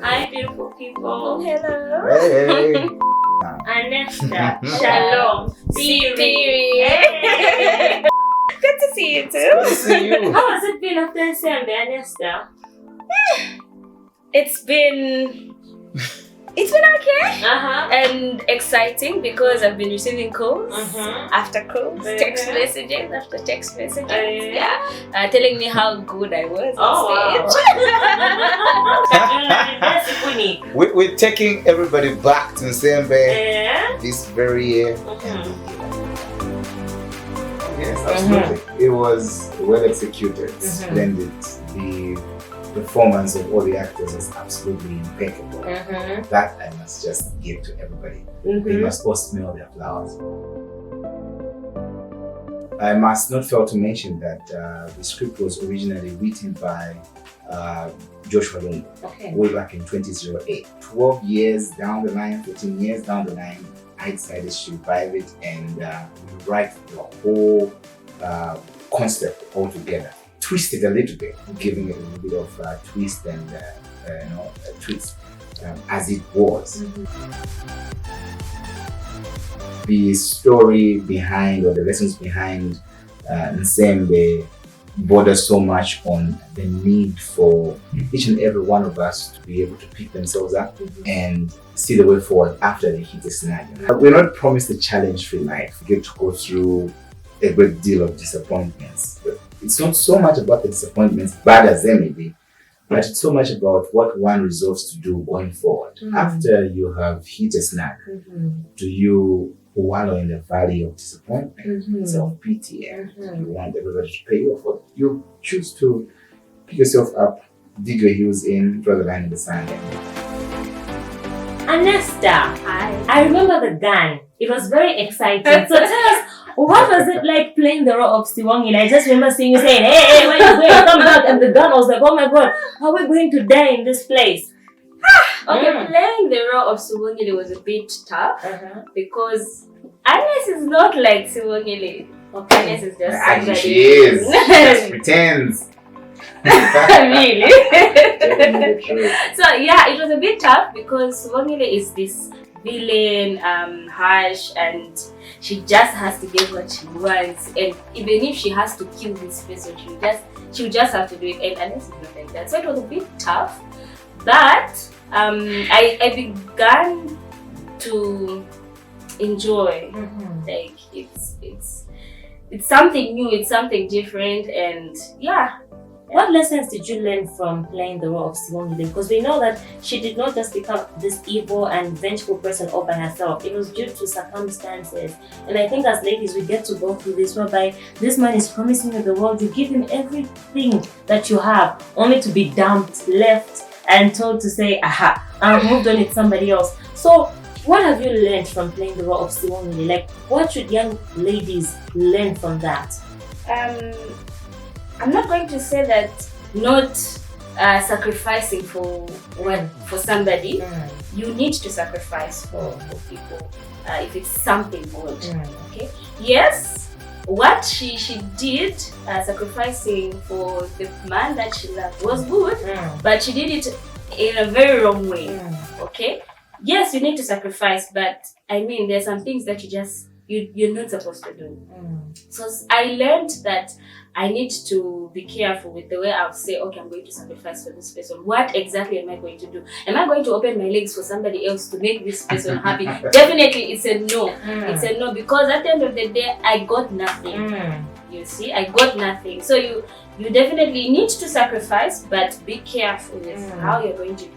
Hi, beautiful people. Hello. Hey. Aness Shalom. Phiri. Hey. Good to see you too. Good to see you. How has it been after Ns'sembe, Aness? It's been okay Uh-huh. and exciting because I've been receiving calls after calls, Uh-huh. text messages after text messages. Yeah. Telling me how good I was Oh, on That's funny. We're taking everybody back to Ns'sembe Yeah. this very year. Yes, absolutely. It was well executed, splendid. The performance of all the actors was absolutely impeccable. That I must just give to everybody. They must all smell their flowers. I must not fail to mention that the script was originally written by Joshua Lungu way back in 2008. 12 years down the line, 14 years down the line, I decided to revive it and rewrite the whole concept altogether. Twist it a little bit, giving it a little bit of twist and twist as it was. The story behind or the lessons behind Ns'sembe border so much on the need for each and every one of us to be able to pick themselves up and see the way forward after they hit the snag. We're not promised a challenge-free life. We get to go through a great deal of disappointments. But it's not so much about the disappointments, bad as they may be, but it's so much about what one resolves to do going forward. After you have hit a snag, do you wallow in the valley of disappointment, self-pity, and you want everybody to pay you off? Or you choose to pick yourself up, dig your heels in, draw the line in the sand. Anesta, I remember the gun. It was very exciting. So tell us, what was it like playing the role of Siwang? I just remember seeing you saying, hey, where you going? Come back. And the gun, I was like, oh my God, are we going to die in this place? Okay, playing the role of Siwang was a bit tough because Aness is not like Siwang. Aness is just somebody. She is. She just pretends. Really? True. So yeah, it was a bit tough because Siwang is this villain, harsh, and she just has to get what she wants. And even if she has to kill this person, she'll just have to do it. And Aness is not like that. So it was a bit tough. But I began to enjoy. Like it's something new, it's something different, and yeah. What lessons did you learn from playing the role of Siwang? Because we know that she did not just become this evil and vengeful person all by herself. It was due to circumstances. And I think as ladies, we get to go through this whereby this man is promising you the world. You give him everything that you have, only to be dumped, left, and told to say, aha, I've moved on with somebody else. So what have you learned from playing the role of Siwang? Like, what should young ladies learn from that? I'm not going to say that not sacrificing for somebody. You need to sacrifice for people if it's something good. Okay. Yes, what she did, sacrificing for the man that she loved, was good, but she did it in a very wrong way. Okay. Yes, you need to sacrifice, but I mean, there's some things that you're not supposed to do. So I learned that I need to be careful with the way I'll say, okay, I'm going to sacrifice for this person. What exactly am I going to do? Am I going to open my legs for somebody else to make this person happy? Definitely, it's a no. It's a no, because at the end of the day, I got nothing. You see, I got nothing. So you definitely need to sacrifice, but be careful with how you're going to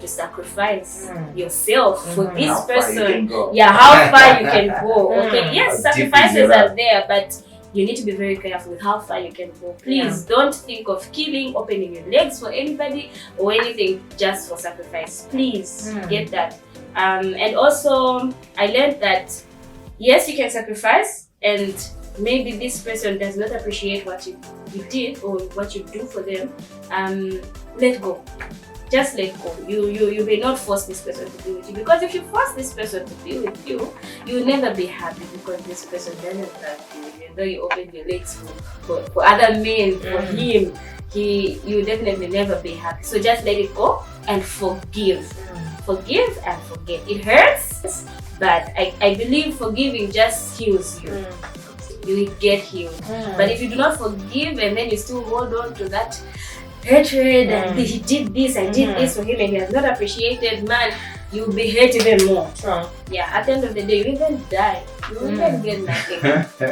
sacrifice yourself for this How person. far How far you can go. Okay, yes, How deep is sacrifices your are love? there, but you need to be very careful with how far you can go. Please don't think of killing, opening your legs for anybody or anything just for sacrifice. Please get that. And also, I learned that yes, you can sacrifice, and maybe this person does not appreciate what you did or what you do for them. Let go. Just let go. You may not force this person to be with you, because if you force this person to be with you, you will never be happy because this person doesn't love you. Even though you open your legs for other men, for him, you will definitely never be happy. So just let it go and forgive. Forgive and forget. It hurts, but I believe forgiving just heals you. You will get healed. But if you do not forgive and then you still hold on to that hatred and he did this, I did this for him and he has not appreciated, man, you'll be hurt even more. Yeah, at the end of the day, you even die. You will even get nothing.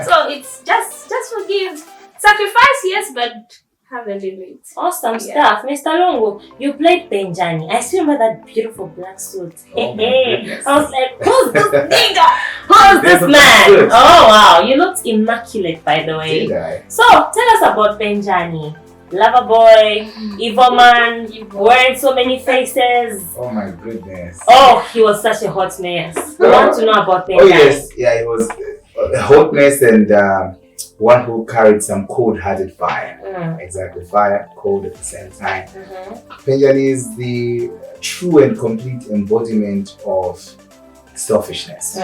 So it's just forgive. Sacrifice, yes, but have a limit. Awesome stuff. Mr. Lungu, you played Benjani. I still remember that beautiful black suit. Oh my I was like, who's this nigga? Who's this man? Suit. Oh wow, you looked immaculate, by the way. Did I? So tell us about Benjani. Lover boy, evil man, wearing so many faces. Oh my goodness. Oh, he was such a hot mess. I want to know about Benjani. Oh yes, yeah, he was a hotness and one who carried some cold-hearted fire. Exactly, fire, cold at the same time. Benjani is the true and complete embodiment of selfishness,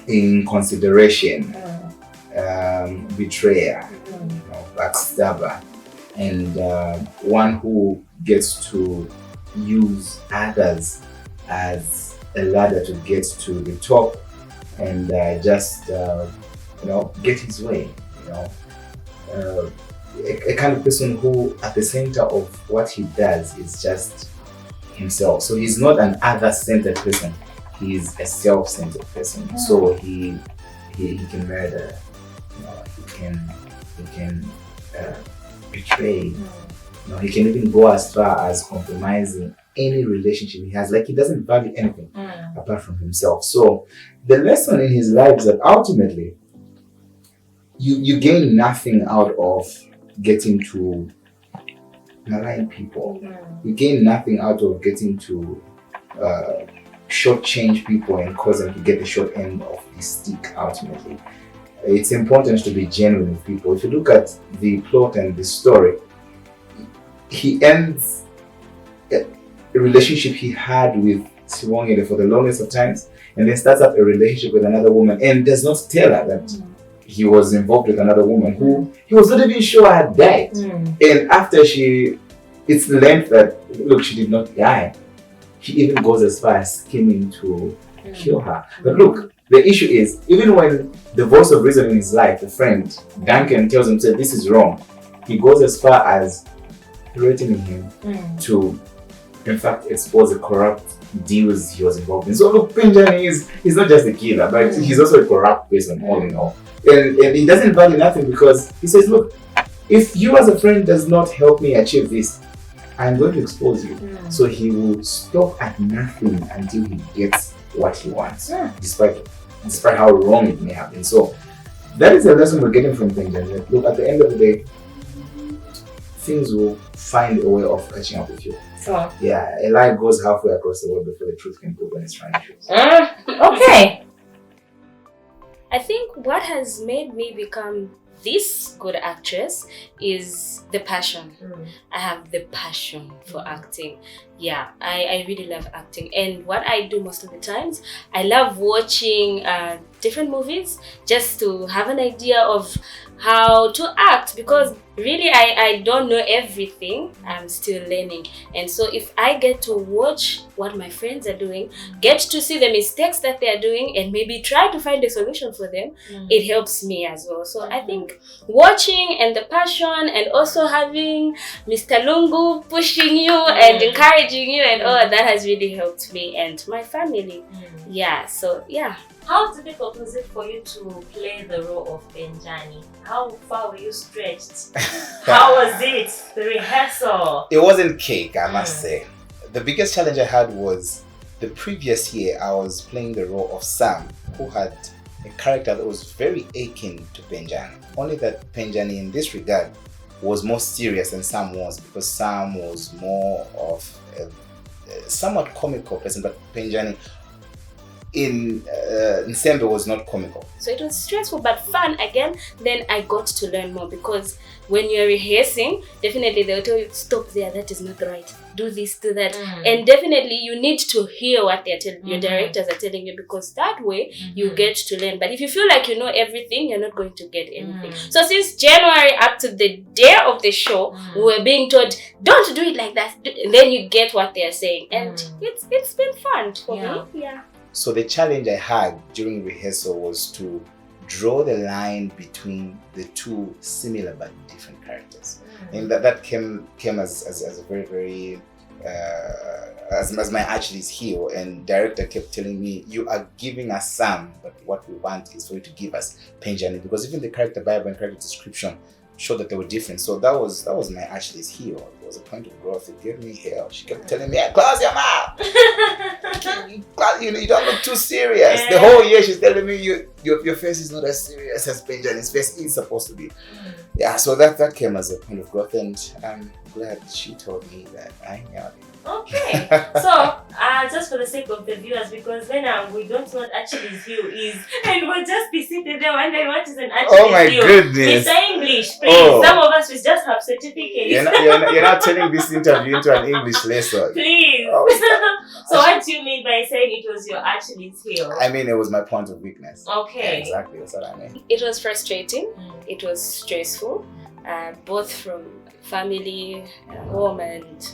inconsideration, betrayer, backstabber, and one who gets to use others as a ladder to get to the top and just get his way. A kind of person who at the center of what he does is just himself. So he's not an other-centered person. He's a self-centered person. So he can murder. He can betray. He can even go as far as compromising any relationship he has. Like, he doesn't value anything apart from himself. So the lesson in his life is that ultimately you gain nothing out of getting to malign people. You gain nothing out of getting to shortchange people and cause them to get the short end of the stick ultimately. It's important to be genuine with people. If you look at the plot and the story, he ends a relationship he had with Siwang for the longest of times, and then starts up a relationship with another woman and does not tell her that he was involved with another woman who he was not even sure had died. And after it's learned that, look, she did not die, he even goes as far as scheming to kill her. But look, the issue is, even when the voice of reason in his life, a friend, Duncan, tells him, say, this is wrong, he goes as far as threatening him to, in fact, expose the corrupt deals he was involved in. So look, Benjani he's not just a killer, but he's also a corrupt person, all in all. And he doesn't value nothing, because he says, look, if you as a friend does not help me achieve this, I'm going to expose you. So he will stop at nothing until he gets what he wants, despite how wrong it may have been. So that is the lesson we're getting from Benjani. Look, at the end of the day, things will find a way of catching up with you. Yeah, a lie goes halfway across the world before the truth can prove when it's trying to. Okay. I think what has made me become this good actress is the passion. I have the passion for acting. Yeah, I really love acting. And what I do most of the times, I love watching different movies just to have an idea of how to act, because really I don't know everything. I'm still learning. And so if I get to watch what my friends are doing, get to see the mistakes that they are doing and maybe try to find a solution for them, it helps me as well. So I think watching and the passion, and also having Mr. Lungu pushing you and encouraging you and all that has really helped me and my family. Yeah, so yeah. How difficult was it for you to play the role of Benjani? How far were you stretched? How was it? The rehearsal? It wasn't cake, I must say. The biggest challenge I had was the previous year I was playing the role of Sam, who had a character that was very akin to Benjani. Only that Benjani in this regard was more serious than Sam was, because Sam was more of a somewhat comical person, but Benjani in Ns'sembe was not comical. So it was stressful but fun again. Then I got to learn more, because when you're rehearsing, definitely they'll tell you, stop there, that is not right, do this, do that. And definitely you need to hear what they're telling your directors are telling you, because that way you get to learn. But if you feel like you know everything, you're not going to get anything. So since January up to the day of the show, we were being told, don't do it like that. Then you get what they're saying. And it's been fun for me. Yeah. So the challenge I had during rehearsal was to draw the line between the two similar but different characters. And that came as a very, very as my Achilles heel, and director kept telling me, you are giving us Sam, but what we want is for you to give us Penjani, because even the character Bible and character description showed that they were different. So that was my Achilles heel. It was a point of growth. It gave me hell. She kept telling me, close your mouth. You don't look too serious. The whole year she's telling me your face is not as serious as Benjamin's face is supposed to be. Yeah, so that came as a point of growth, and I'm glad she told me that I know. Okay, so just for the sake of the viewers, because then we don't know what Achilles heel is, and we'll just be sitting there wondering what is an Achilles heel. Oh my goodness! Mr. English, please. Some of us we just have certificates. You're not turning this interview into an English lesson. Please. So what do you mean by saying it was your Achilles heel? I mean, it was my point of weakness. Okay. Yeah, exactly, that's what I mean. It was frustrating. It was stressful, both from family, home, and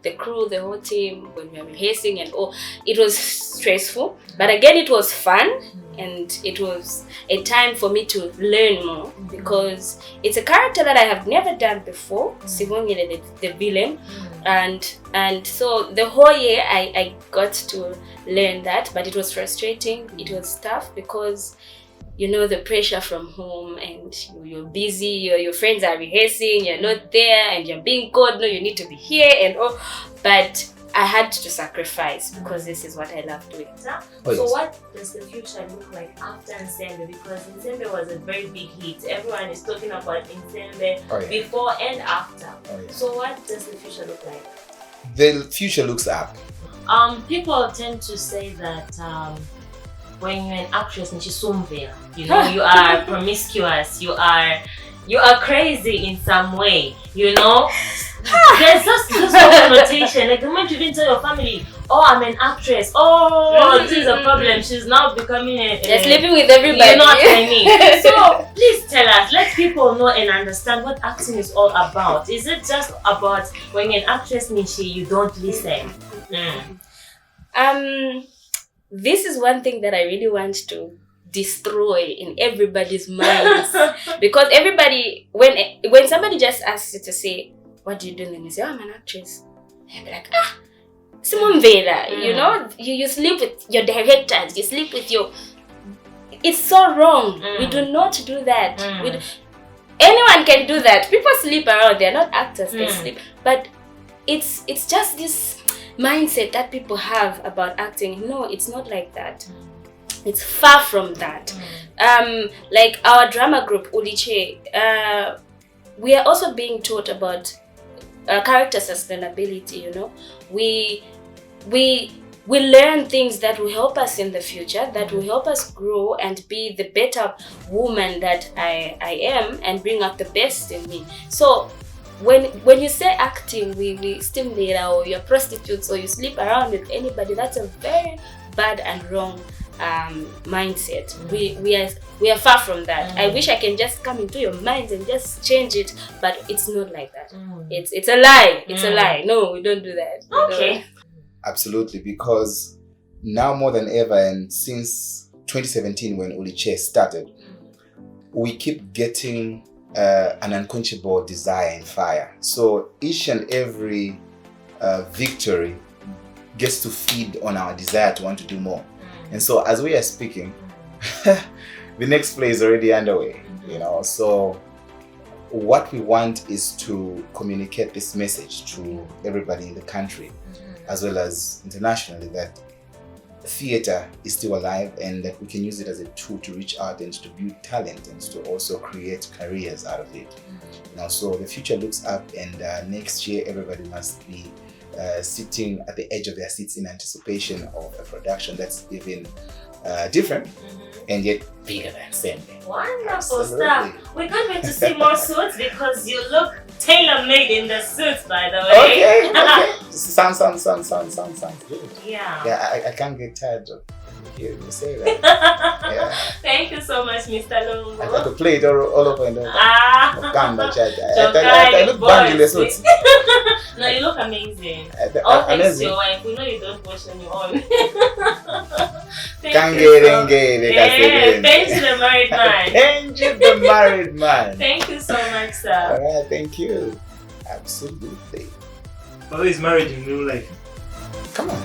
the crew, the whole team, when we were rehearsing and all. It was stressful, but again it was fun, and it was a time for me to learn more, because it's a character that I have never done before, Siwang, the villain, and so the whole year I got to learn that. But it was frustrating, it was tough, because you know the pressure from home, and you're busy, your friends are rehearsing, you're not there, and you're being called, no, you need to be here and all. But I had to sacrifice, because this is what I love doing. So what does the future look like after Ns'sembe? Because Ns'sembe was a very big hit. Everyone is talking about Ns'sembe before and after. So what does the future look like? The future looks up. People tend to say that when you're an actress Ns'sembe, you know, you are promiscuous, you are crazy in some way, you know. There's just this connotation. Like the moment you didn't tell your family, oh, I'm an actress, oh, this is a problem, she's now becoming they're sleeping with everybody. You know what I mean? So please tell us, let people know and understand what acting is all about. Is it just about when you're an actress, Nishi, you don't listen? This is one thing that I really want to destroy in everybody's minds, because everybody, when somebody just asks you to say, what do you do? And then you say, oh, I'm an actress. And be like, Simon Vera, you know, you sleep with your directors, you sleep with your... It's so wrong. We do not do that. Anyone can do that. People sleep around, they're not actors, they sleep. But it's just this mindset that people have about acting. No, it's not like that. It's far from that. Like our drama group, Ulicheee, we are also being taught about character sustainability, you know. We learn things that will help us in the future, that will help us grow and be the better woman that I am, and bring out the best in me. So when you say acting, we stimulate, or you're prostitutes, or you sleep around with anybody, that's a very bad and wrong mindset. We are far from that. I wish I can just come into your minds and just change it, but it's not like that. It's a lie. It's a lie. No, we don't do that. Okay. Absolutely, because now more than ever, and since 2017 when Ulicheee started, we keep getting an unquenchable desire and fire. So each and every victory gets to feed on our desire to want to do more. And so as we are speaking, the next play is already underway, you know. So what we want is to communicate this message to everybody in the country, as well as internationally, that theater is still alive, and that we can use it as a tool to reach out and to build talent, and to also create careers out of it. You know, so the future looks up, and next year everybody must be sitting at the edge of their seats in anticipation of a production that's even different and yet bigger than Ns'sembe. Wonderful stuff. We can't wait to see more suits because you look tailor-made in the suits, by the way. Okay. Sounds good. Yeah. I can't get tired of hearing you say that. Yeah. Thank you so much, Mr. Lungu. I got to play it all over and over. I look bang in the suits. No, you look amazing. All thanks to your wife. We know you don't wash on your own. Thanks to the married man. Thank you, the married man. Thank you so much, sir. Alright, thank you. Absolutely. But he's married in real life. Come on.